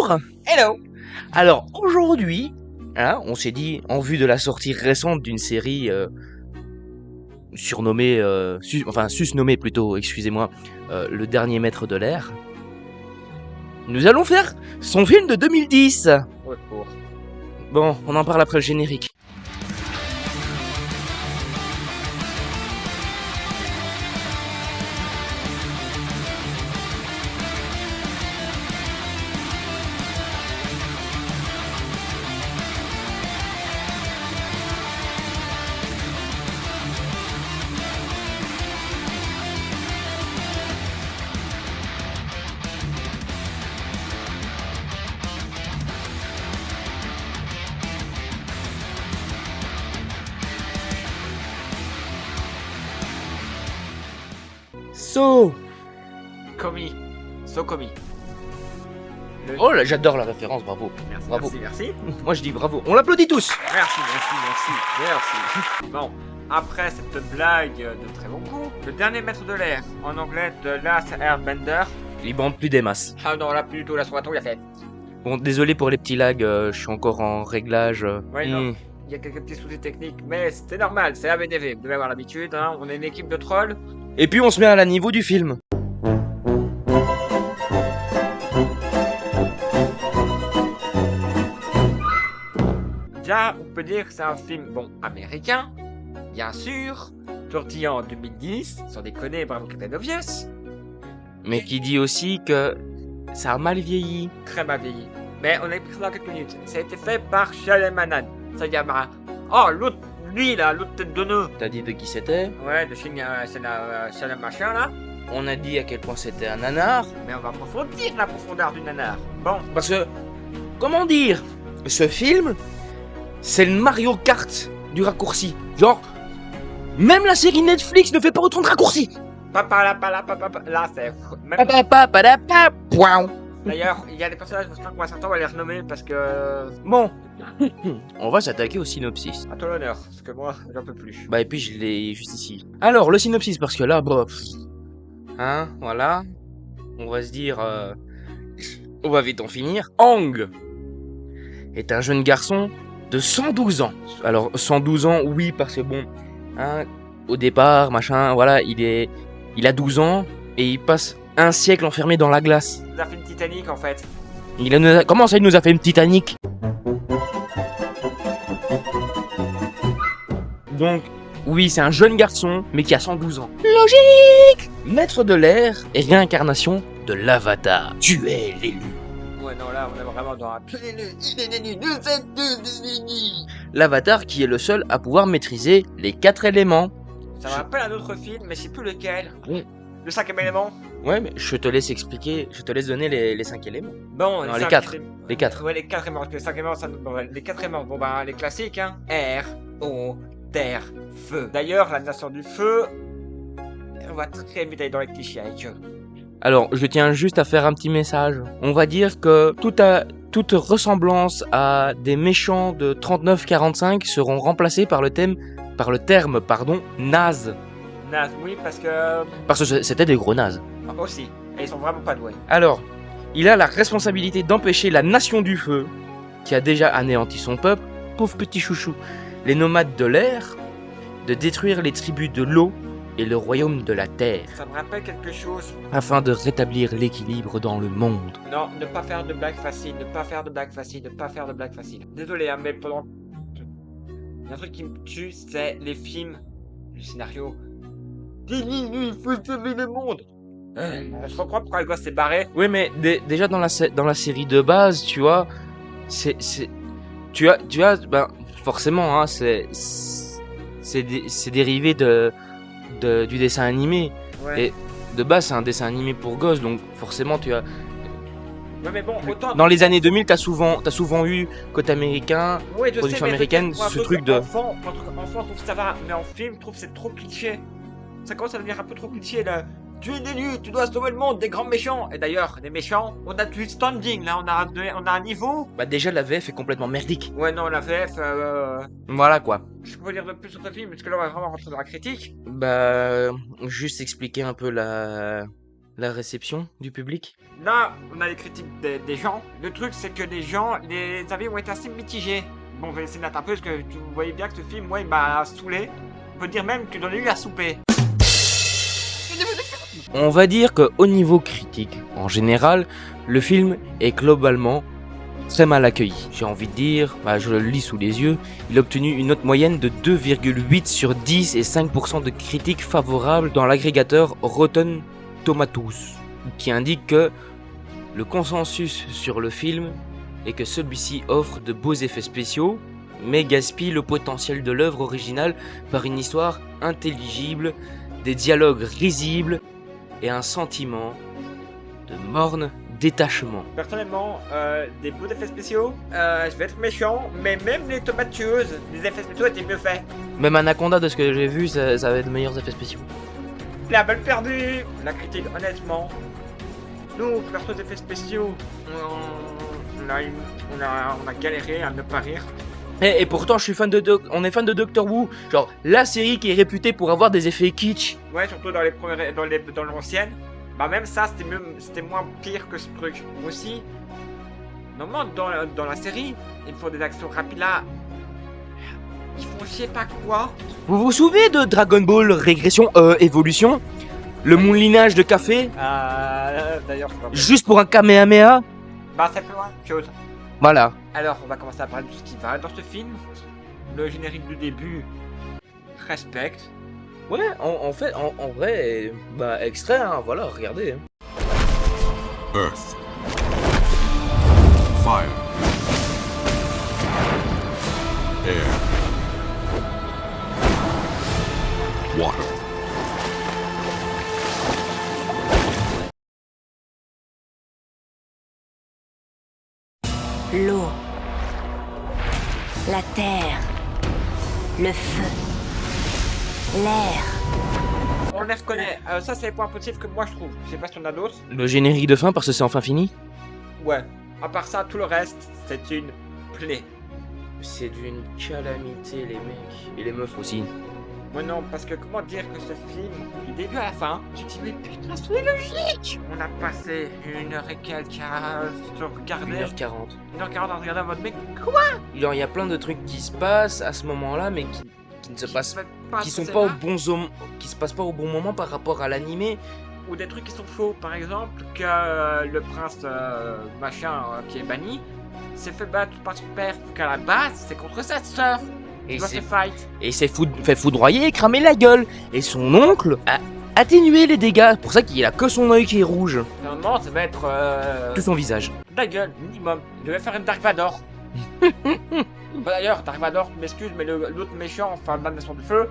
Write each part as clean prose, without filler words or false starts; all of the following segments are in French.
Bonjour. Hello. Alors aujourd'hui, hein, on s'est dit, en vue de la sortie récente d'une série surnommée, susnommée plutôt, excusez-moi, Le Dernier Maître de l'Air, nous allons faire son film de 2010. Retour. Bon, on en parle après le générique. So, Sokomi. oh là, j'adore la référence, bravo. Merci, Bravo. merci. Moi je dis bravo, on l'applaudit tous. Merci. Bon, après cette blague de très bon goût, le dernier maître de l'air, en anglais The Last Airbender. Il bande plus des masses. Ah non, là plus du tout, là sur la tour, il a fait. Bon, désolé pour les petits lags, je suis encore en réglage. Ouais, non. Il y a quelques petits soucis techniques, mais c'était normal, c'est ABDV, vous devez avoir l'habitude, hein. On est une équipe de trolls. Et puis on se met à la niveau du film. Déjà, on peut dire que c'est un film, bon, américain, bien sûr, sorti en 2010, sans déconner, bravo Captain Obvious, Mais qui dit aussi que ça a mal vieilli. très mal vieilli. Mais on a pris ça dans quelques minutes. Ça a été fait par Shyamalan, Sayama. Oh, l'autre, lui là, l'autre tête de nœud. T'as dit de qui c'était. Ouais, de Shyamalan machin là. On a dit à quel point c'était un nanar. Mais on va approfondir la profondeur du nanar. Bon, Parce que, comment dire, ce film, c'est le Mario Kart du raccourci. Genre, même la série Netflix ne fait pas autant de raccourcis. là c'est... Même... Pouin. D'ailleurs, il y a des personnages, je pense qu'on va certains, on va les renommer parce que... Bon, on va s'attaquer au synopsis. À toi l'honneur, parce que moi, j'en peux plus. Bah et puis je l'ai juste ici. Alors, le synopsis, parce que là, bof. Hein, voilà. On va se dire... on va vite en finir. Hang est un jeune garçon de 112 ans. Alors, 112 ans, oui, parce que bon... Hein, au départ, machin, voilà, il a 12 ans et il passe un siècle enfermé dans la glace. Il a fait une Titanic en fait. Comment ça, il nous a fait une Titanic? Donc, oui, c'est un jeune garçon, mais qui a 112 ans. Logique! Maître de l'air et réincarnation de l'Avatar. Tu es l'élu. Ouais, non, là, on est vraiment dans un... L'Avatar qui est le seul à pouvoir maîtriser les 4 éléments. Ça me rappelle un autre film, mais je sais plus lequel. Oui. Le cinquième élément. Ouais, mais je te laisse expliquer, je te laisse donner les 5 éléments. Bon, Non, les cinq 4. éléments. Les 4. Ouais, les 4 éléments, parce que les 5 éléments, ça... bon, les 4 éléments, bon bah, les classiques, hein. Air, eau, terre, feu. D'ailleurs, la nation du feu... On va très vite aller dans les clichés avec eux. Alors, je tiens juste à faire un petit message. On va dire que toute ressemblance à des méchants de 39-45 seront remplacés par le terme, naze. Naze, oui, parce que... Parce que c'était des gros nazes. Aussi. Et ils sont vraiment pas doués. Alors, il a la responsabilité d'empêcher la nation du feu, qui a déjà anéanti son peuple, pauvre petit chouchou, les nomades de l'air, de détruire les tribus de l'eau et le royaume de la terre, Ça me rappelle quelque chose. afin de rétablir l'équilibre dans le monde. Non, ne pas faire de blagues faciles, ne pas faire de blagues faciles, ne pas faire de blagues faciles. Désolé, hein, mais pendant... Il y a un truc qui me tue, c'est les films, le scénario. Il faut sauver le monde. Je comprends pourquoi le gosse s'est barré. Oui, mais déjà dans la série de base, tu vois, tu as, ben, forcément, hein, c'est dérivé du dessin animé. Ouais. Et de base, c'est un dessin animé pour gosses, donc forcément, tu as. Ouais, mais bon, autant... Dans les années 2000, t'as souvent eu côté américain, Ouais, je production sais, mais américaine, pour un ce truc truc de. Enfant, pour un truc enfant, je trouve que ça va, mais en film, je trouve que c'est trop cliché. Ça commence à devenir un peu trop cliché là. Tu es l'élu, tu dois sauver le monde des grands méchants. Et d'ailleurs, des méchants, on a du standing là, on a un niveau. Bah, déjà, la VF est complètement merdique. Ouais, non, la VF, Voilà quoi. je peux dire de plus sur ce film, parce que là, on va vraiment rentrer dans la critique. Bah, juste expliquer un peu la La réception du public? Là, on a les critiques des gens. Le truc, c'est que les gens, les avis ont été assez mitigés. Bon, on va essayer d'être un peu, parce que tu voyais bien que ce film, moi, il m'a saoulé. On peut dire même que j'en ai eu à souper. On va dire qu'au niveau critique, en général, le film est globalement très mal accueilli. J'ai envie de dire, je le lis sous les yeux, il a obtenu une note moyenne de 2,8 sur 10 et 5% de critiques favorables dans l'agrégateur Rotten Tomatoes, qui indique que le consensus sur le film est que celui-ci offre de beaux effets spéciaux, mais gaspille le potentiel de l'œuvre originale par une histoire intelligible, des dialogues risibles et un sentiment de morne détachement. Personnellement, des beaux effets spéciaux, je vais être méchant, mais même les tomates tueuses, les effets spéciaux étaient mieux faits. Même Anaconda, de ce que j'ai vu, ça avait de meilleurs effets spéciaux. La balle perdue. La critique, honnêtement. Nous, perso des effets spéciaux, on a galéré à ne pas rire. Et pourtant, je suis fan on est fan de Doctor Who, genre la série qui est réputée pour avoir des effets kitsch. Ouais, surtout dans les premières, dans l'ancienne. Bah même ça, c'était moins pire que ce truc. Aussi, normalement dans la série, il faut des actions rapides là. Ils font je sais pas quoi. Vous vous souvenez de Dragon Ball Régression Évolution? Le moulinage de café, D'ailleurs, c'est pas bon. juste pour un Kamehameha? Bah c'est plus loin que chose. Voilà. Alors, on va commencer à parler de ce qui va dans ce film. Le générique du début, respecte. Ouais, en fait, en vrai, extrait, hein, voilà, regardez. Earth. Fire. Air. Water. L'eau, la terre, le feu, l'air. On les reconnaît. Ça, c'est les points positifs que moi je trouve. Je sais pas si on a d'autres. Le générique de fin, parce que c'est enfin fini. Ouais. À part ça, tout le reste, c'est une plaie. C'est d'une calamité, les mecs. Et les meufs aussi. Ouais, non, parce que comment dire que ce film, du début à la fin, tu te dis, mais putain, c'est logique! On a passé 1h et quelques à se regarder. 1h40. 1h40 à regarder en mode, mais Il y a plein de trucs qui se passent à ce moment-là, mais qui ne se passent qui sont pas qui se passent pas au bon moment par rapport à l'animé. Ou des trucs qui sont faux, par exemple, que le prince qui est banni s'est fait battre par son père, qu'à la base, c'est contre sa sœur. Et Il doit se fight. s'est fait foudroyer et cramer la gueule. Et son oncle a atténué les dégâts. C'est pour ça qu'il a que son œil qui est rouge. Normalement, ça va être Tout son visage. la gueule, minimum. Il devait faire une Dark Vador. D'ailleurs, Dark Vador, tu m'excuses, mais l'autre méchant, enfin, de la Nation du Feu,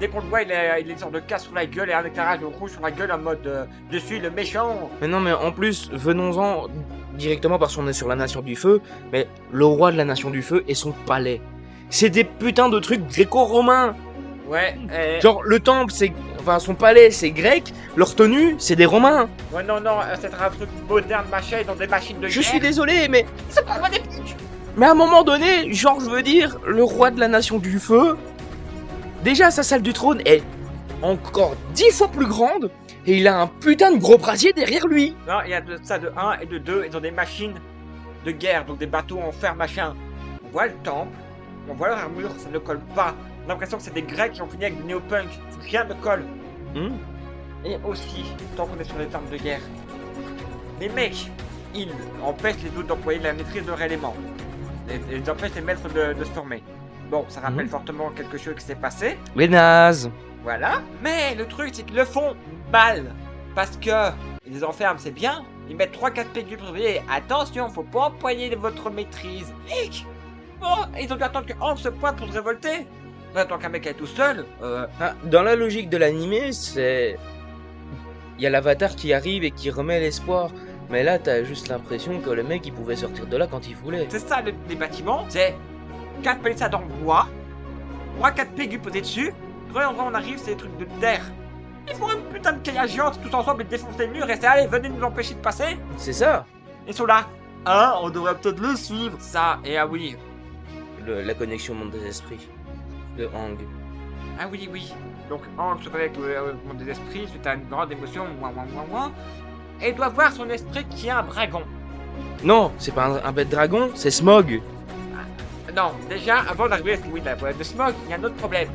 dès qu'on le voit, il a une sorte de casse sur la gueule et un éclairage rouge sur la gueule en mode je suis le méchant. Mais non, mais en plus, venons-en directement parce qu'on est sur la Nation du Feu. Mais le roi de la Nation du Feu et son palais. C'est des putains de trucs gréco-romains. Ouais, Genre, le temple, son palais, c'est grec. Leur tenue, c'est des romains. ouais, non, c'est un truc moderne, machin, ils ont des machines de Je guerre. suis désolé, mais C'est pas des pics. Mais à un moment donné, genre je veux dire, le roi de la Nation du Feu, déjà sa salle du trône est encore 10 fois plus grande, et il a un putain de gros brasier derrière lui. Non, il y a de ça de 1 et de 2, ils ont des machines de guerre, donc des bateaux en fer, machin. On voit le temple, on voit leur armure, ça ne colle pas. On a l'impression que c'est des Grecs qui ont fini avec du néopunk, rien ne colle. Et aussi, tant qu'on est sur les termes de guerre, les mecs, ils empêchent les autres d'employer la maîtrise de leur élément. Ils empêchent les maîtres de se former. Bon, ça rappelle fortement quelque chose qui s'est passé. Les nazes. Voilà. Mais le truc, c'est qu'ils le font mal. Parce que ils les enferment, c'est bien. Ils mettent 3-4 PQ pour surveiller. Attention, faut pas employer votre maîtrise. Mec, bon, ils ont dû attendre que Hank se pointe pour se révolter. On attend qu'un mec est tout seul. Dans la logique de l'animé, c'est... Il y a l'avatar qui arrive et qui remet l'espoir. Mais là, t'as juste l'impression que le mec, il pouvait sortir de là quand il voulait. C'est ça, les bâtiments. C'est 4 palissades en bois. 3-4 PQ posés dessus. Quand on arrive, c'est des trucs de terre. Ils font une putain de caillage géante tous ensemble et défoncent les murs et c'est allez, venez nous empêcher de passer. C'est ça. Ils sont là. Ah, on devrait peut-être le suivre. Ça, et ah oui. La connexion monde des esprits. De Hang. Ah oui, oui. Donc Hank se connecte au monde des esprits suite à une grande émotion, et doit voir son esprit qui est un dragon. Non, c'est pas un bête dragon, c'est Smog. Non, déjà, avant d'arriver à la problème de Smog, il y a un autre problème.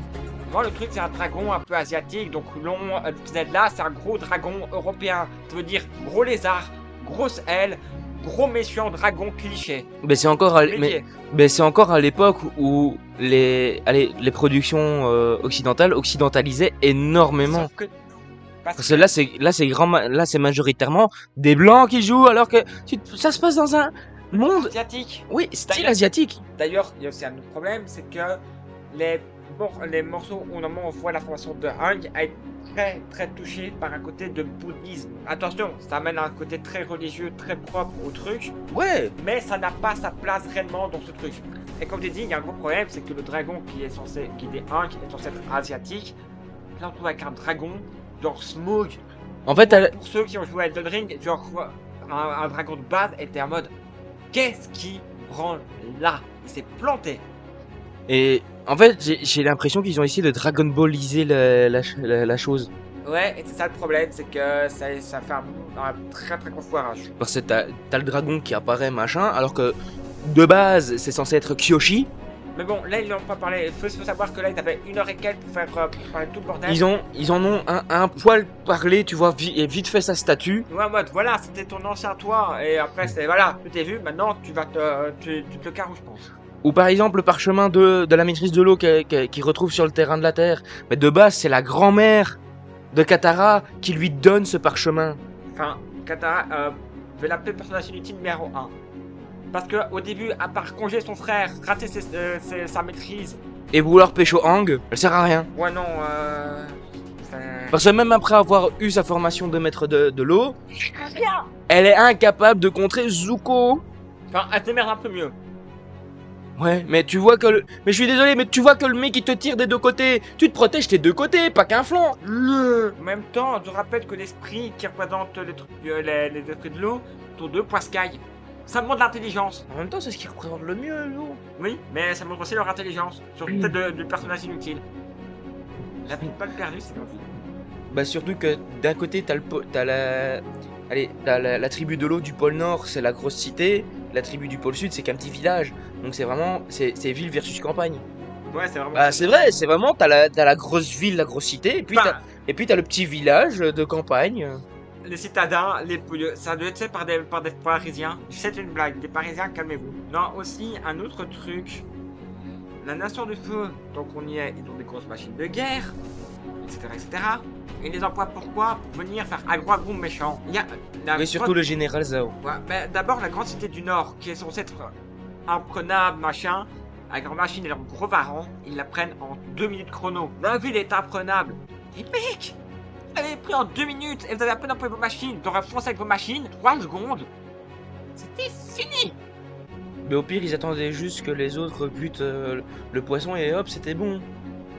Moi, le truc, c'est un dragon un peu asiatique, donc là, c'est un gros dragon européen. Ça veut dire gros lézard, grosse aile, gros méchant dragon cliché. Mais c'est encore à l'époque où les productions occidentales occidentalisaient énormément. Sauf que... Parce que là c'est majoritairement des blancs qui jouent alors que ça se passe dans un monde asiatique. oui, style D'ailleurs- asiatique. D'ailleurs, il y a aussi un autre problème, c'est que les morceaux où normalement on voit la formation de Hank a été très très touché par un côté de bouddhisme. Attention, ça amène un côté très religieux, très propre au truc, Ouais. mais ça n'a pas sa place réellement dans ce truc. Et comme tu dis, il y a un gros problème, c'est que le dragon qui est Hank est censé être asiatique. Là on trouve avec un dragon, genre Smog. En fait, Pour ceux qui ont joué à Elden Ring, genre un dragon de base était en mode qu'est-ce qui branle là? Il s'est planté. et en fait, j'ai l'impression qu'ils ont essayé de Dragon Balliser la chose. Ouais, et c'est ça le problème, c'est que ça fait un très très gros foirage. Parce que t'as le dragon qui apparaît machin, alors que de base c'est censé être Kyoshi. Mais bon, là ils n'ont pas parlé. Il faut savoir que là ils avaient 1 heure et quelques pour parler tout le bordel. Ils en ont un poil parlé, tu vois, et vite fait sa statue. Ouais, en mode voilà, c'était ton ancien toi, et après c'est voilà, tu t'es vu, maintenant tu te le carreaux, je pense. Ou par exemple le parchemin de la maîtrise de l'eau qu'il retrouve sur le terrain de la Terre. Mais de base c'est la grand-mère de Katara qui lui donne ce parchemin. Enfin, Katara, je vais l'appeler personnage inutile numéro 1. Parce que au début, à part congeler son frère, rater sa maîtrise. Et vouloir pécho Aang, elle sert à rien. Ouais, non, Parce que même après avoir eu sa formation de maître de l'eau, elle est incapable de contrer Zuko. Enfin, elle se démerde un peu mieux. Ouais, mais tu vois que Mais je suis désolé, mais tu vois que le mec il te tire des deux côtés. Tu te protèges tes deux côtés, pas qu'un flanc. En même temps, je rappelle que l'esprit qui représente les esprits de l'eau sont 2 poiscailles. Ça montre l'intelligence. En même temps, c'est ce qui représente le mieux, l'eau. Oui, mais ça montre aussi leur intelligence. Surtout peut-être du personnage inutile. La vie pas le perdu, c'est comme ça. Bah surtout que d'un côté t'as la tribu de l'eau du pôle Nord, c'est la grosse cité. La tribu du pôle Sud, c'est qu'un petit village. Donc c'est vraiment c'est ville versus campagne. Ouais, c'est vraiment. Bah c'est vrai, c'est vraiment t'as la grosse ville, la grosse cité, et puis t'as le petit village de campagne. Les citadins, les pouilleux, ça doit être fait par des Parisiens. C'est une blague, des Parisiens, calmez-vous. Non, aussi, un autre truc. La Nation du Feu, donc on y est, ils ont des grosses machines de guerre, etc. Et les emploient pourquoi? Pour venir faire agro méchant. Il y a Mais surtout le général Zhao. Ouais, mais d'abord, la grande cité du Nord, qui est censée être imprenable, machin, avec leurs machines et leurs gros varans, ils la prennent en 2 minutes chrono. La ville est imprenable. Et mec, vous avez pris en 2 minutes et vous avez à peine employé vos machines. Vous aurez foncé avec vos machines, 3 secondes. C'était fini. Mais au pire, ils attendaient juste que les autres butent le poisson et hop, c'était bon.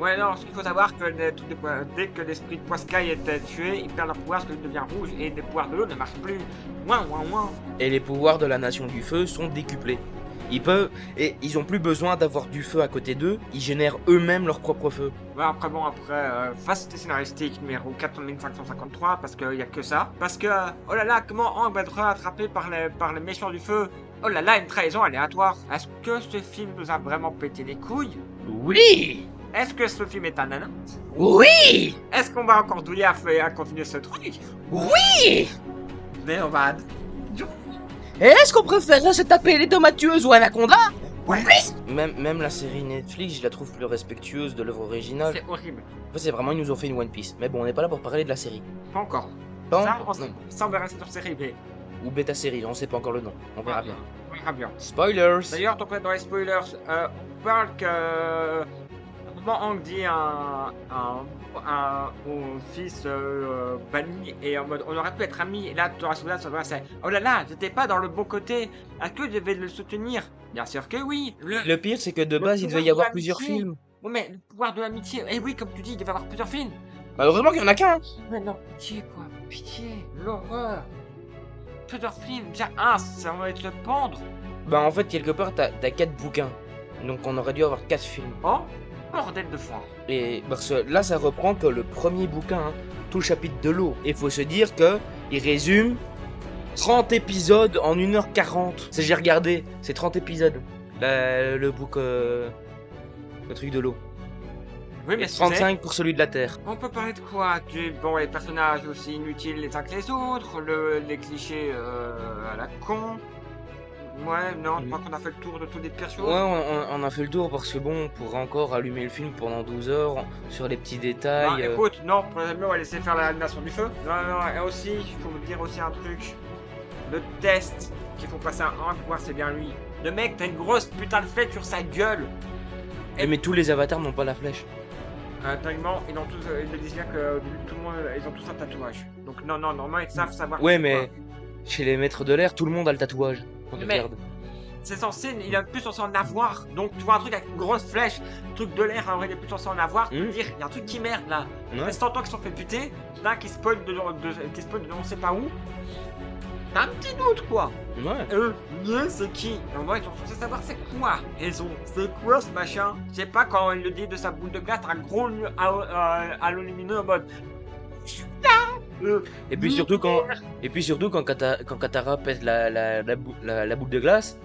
Ouais, non, ce qu'il faut savoir, que dès que l'esprit de Poiscaille est tué, il perd leur pouvoir parce qu'il devient rouge et les pouvoirs de l'eau ne marchent plus. Ouin. Et les pouvoirs de la Nation du Feu sont décuplés. Ils ont plus besoin d'avoir du feu à côté d'eux, ils génèrent eux-mêmes leur propre feu. Ouais, après, facilité scénaristique numéro 4553, parce qu'il y a que ça. Parce que, oh là là, comment Hank va être rattrapé par les méchants du feu? Oh là là, une trahison aléatoire. Est-ce que ce film nous a vraiment pété les couilles? Oui! Est-ce que ce film est un nanan? Oui! Est-ce qu'on va encore douiller à continuer ce truc? Oui! Mais on va... Et est-ce qu'on préférerait se taper les tomates tueuses ou Anaconda? Ouais. Même la série Netflix, je la trouve plus respectueuse de l'œuvre originale. C'est horrible. En fait, c'est vraiment, ils nous ont fait une One Piece. Mais bon, on n'est pas là pour parler de la série. Pas encore. Pas Ça, encore, on, non. ça, on verra sur série B. Ou bêta série, on sait pas encore le nom. On verra bien. On verra bien. Spoilers! D'ailleurs, tant qu'on est dans les spoilers, on parle que... Comment Hank dit au fils banni et en mode on aurait pu être amis, et là tu auras souvenir c'est oh là là, j'étais pas dans le bon côté, est-ce que je devais le soutenir? Bien sûr que oui. Le pire, c'est que de le base, il devait pouvoir y avoir de plusieurs l'amitié. films. Oui, mais le pouvoir de l'amitié, et oui, comme tu dis, il devait y avoir plusieurs films. Malheureusement qu'il y en a qu'un. Mais non, pitié quoi, pitié, l'horreur. Plusieurs films, déjà un, ça va être le pendre. Bah, en fait, quelque part, t'as 4 bouquins. Donc, on aurait dû avoir 4 films. Oh, Bordel de foin. Et parce que là, ça reprend que le premier bouquin, hein, tout le chapitre de l'eau. Et il faut se dire que il résume 30 épisodes en 1h40. C'est j'ai regardé, c'est 30 épisodes. Le truc de l'eau. Oui, mais Et 35 pour celui de la Terre. on peut parler de quoi? Bon, les personnages aussi inutiles les uns que les autres, les clichés à la con. Ouais, non, je crois qu'on a fait le tour de toutes les pires Ouais, choses. on a fait le tour parce que bon, on pourrait encore allumer le film pendant 12 heures sur les petits Non, détails. écoute, non, pour le mieux, on va laisser faire l'animation du feu. Non, non, et aussi, il faut vous dire aussi un truc. Le test qu'il faut passer à un pour voir c'est bien lui. Le mec, t'as une grosse putain de flèche sur sa gueule. Mais tous les avatars n'ont pas la flèche. Tellement, ils ont tous, ils le disent bien que tout le monde, ils ont tous un tatouage. Donc non, normalement, ils savent savoir. Ouais, c'est mais quoi. chez les maîtres de l'air, tout le monde a le tatouage. Quand tu Mais- regardes. C'est censé, il est plus censé en avoir. Donc tu vois un truc avec une grosse flèche, un truc de l'air, en vrai, il est plus censé en avoir. Tu peux dire, il y a un truc qui merde là. Ça Ouais. fait 100 ans qu'ils se sont fait buter, il y en a un qui spoil de on sait pas où. T'as un petit doute quoi. Ouais. C'est qui? Normalement ils sont censés savoir c'est quoi. Ils ont, c'est quoi ce machin? Je sais pas, quand il le dit de sa boule de glace, un gros halo lumineux en mode. Et puis surtout quand Katara pète la boule de glace,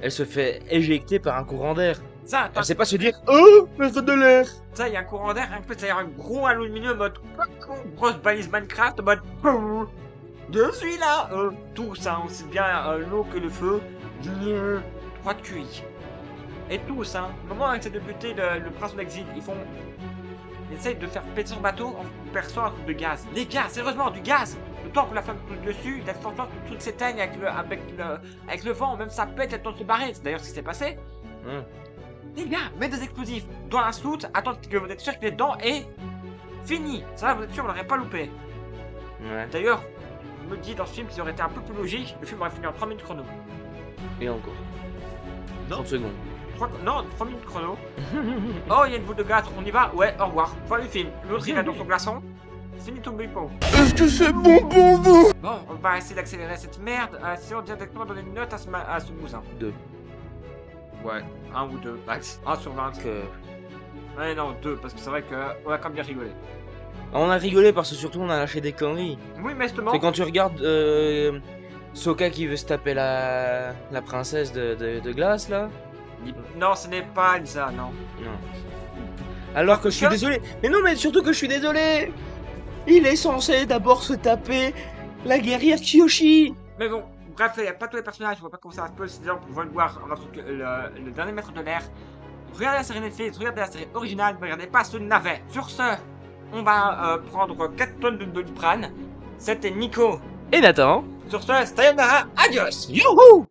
elle se fait éjecter par un courant d'air. Ça, attends, Elle sait pas se dire oh, maître de l'air. ça, il y a un courant d'air, un peu, ça y a un gros halo lumineux en mode grosse balise Minecraft en mode je suis là. Tout ça, aussi bien l'eau que le feu, 3 de QI. Et tous, hein, au moment où ils essaient de buter le prince de l'exil, ils essayent de faire péter son bateau en perçant un truc de gaz. Les gars, sérieusement, du gaz. Le temps que la flamme touche dessus, il a fait en sorte que le truc s'éteigne avec le vent, même ça pète, le temps de se barrer. C'est d'ailleurs ce qui s'est passé. Hum. Les gars, mettez des explosifs dans la soute, attendez que vous êtes sûr qu'il est dedans et fini. Ça, vous êtes sûr, on l'aurait pas loupé. Ouais. D'ailleurs, je me dis dans ce film qu'il aurait été un peu plus logique, le film aurait fini en 3 minutes chrono. Et encore. Non. 30 secondes. 3 minutes chrono. Oh, il y a une boule de gaz, on y va? Ouais, au revoir. Fin du film. L'autre il va dans son glaçon. Fini ton bipo. Est-ce que c'est bon pour vous? Bon, on va essayer d'accélérer cette merde. Sinon, directement donner une note à ce bousin. 2. Ouais, 1 ou 2, max. 1 sur 20. Ouais, non, 2, parce que c'est vrai qu'on a quand même bien rigolé. On a rigolé parce que surtout on a lâché des conneries. Oui, mais justement. C'est quand tu regardes Sokka qui veut se taper la princesse de glace là. Non, ce n'est pas Lisa, non. Non. Alors que je suis désolé. Mais non, mais surtout que je suis désolé. Il est censé d'abord se taper la guerrière Kyoshi. Mais bon, bref, il n'y a pas tous les personnages, on va pas commencer à spoiler, c'est déjà on va le voir. On va le dernier maître de l'air. Regardez la série Netflix, regardez la série originale, ne regardez pas ce navet. Sur ce, on va prendre 4 tonnes de Doliprane. C'était Nico. Et Nathan. Sur ce, sayonara, adios. Youhou.